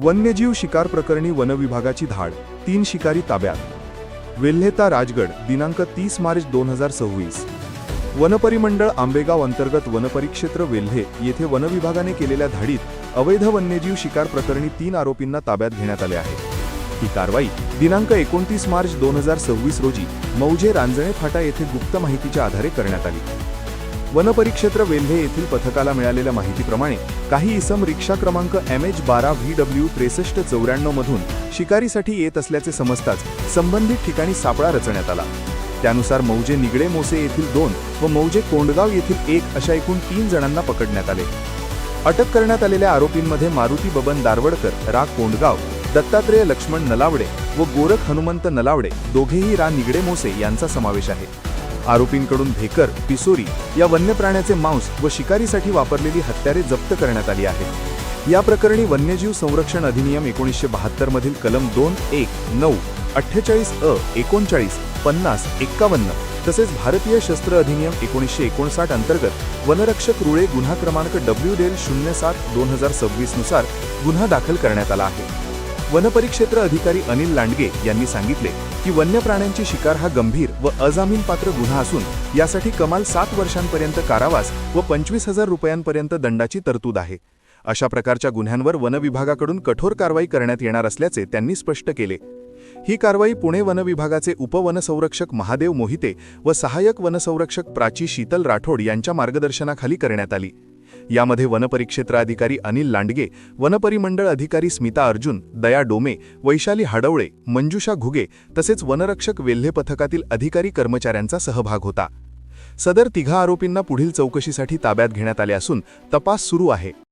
वन्यजीव शिकार प्रकरणी वनविभागाची धाड, 3 शिकारी ताब्यात. वेल्हेता राजगड, दिनांक 30 मार्च 2026. वनपरिमंडळ आंबेगाव अंतर्गत वनपरिक्षेत्र वेल्हे येथे वनविभागाने केलेल्या धाडीत अवैध वन्यजीव शिकार प्रकरणी 3 आरोपींना ताब्यात घेण्यात आले आहे. ही कारवाई दिनांक 29 मार्च 2026 रोजी मौजे रांजणे फाटा येथे गुप्त माहितीच्या आधारे करण्यात आली. वनपरिक्षेत्र वेल्हे येथील पथकाला मिळालेल्या माहितीप्रमाणे काही इसम रिक्षा क्रमांक MH12VW 6394 मधून शिकारीसाठी येत असल्याचे समजताच संबंधित ठिकाणी सापळा रचण्यात आला. त्यानुसार मौजे निगडे मोसे येथील 2 व मौजे कोंडगाव येथील 1 अशा एकूण 3 जणांना पकडण्यात आले. अटक करण्यात आलेल्या आरोपींमध्ये मारुती बबन दारवडकर रा कोंडगाव, दत्तात्रेय लक्ष्मण नलावडे व गोरख हनुमंत नलावडे दोघेही रा निगडे मोसे यांचा समावेश आहे. आरोपींकडून भेकर, पिसोरी या वन्य प्राण्याचे मांस व शिकारीसाठी वापरलेली हत्यारे जप्त करण्यात आली आहेत. या प्रकरणी वन्यजीव संरक्षण अधिनियम 1972 मधील कलम 2, 1, 9, 48 अ, 39, 50, 51 तसेच भारतीय शस्त्र अधिनियम 1959 अंतर्गत वनरक्षक रुळे गुन्हा क्रमांक WDL 07/2026 नुसार गुन्हा दाखल करण्यात आला आहे. वनपरिक्षेत्र अधिकारी अनिल लांडगे यांनी सांगितले की वन्य प्राण्यांची शिकार हा गंभीर व अजामीनपात्र गुन्हा असून यासाठी कमाल 7 वर्षांपर्यंत कारावास व 25,000 रुपयांपर्यंत दंडाची तरतूद आहे. अशा प्रकारच्या गुन्ह्यांवर वनविभागाकडून कठोर कारवाई करण्यात येणार असल्याचे त्यांनी स्पष्ट केले. ही कारवाई पुणे वनविभागाचे उपवनसंरक्षक महादेव मोहिते व सहाय्यक वनसंरक्षक प्राची शीतल राठोड यांच्या मार्गदर्शनाखाली करण्यात आली. यामध्ये वनपरिक्षेत्र अधिकारी अनिल लांडगे, वनपरिमंडळ अधिकारी स्मिता अर्जुन, दया डोमे, वैशाली हाडवळे, मंजुषा घुगे तसेच वनरक्षक वेल्हे पथकातील अधिकारी कर्मचाऱ्यांचा सहभाग होता. सदर 3 आरोपींना पुढील चौकशीसाठी ताब्यात घेण्यात आले असून तपास सुरू आहे.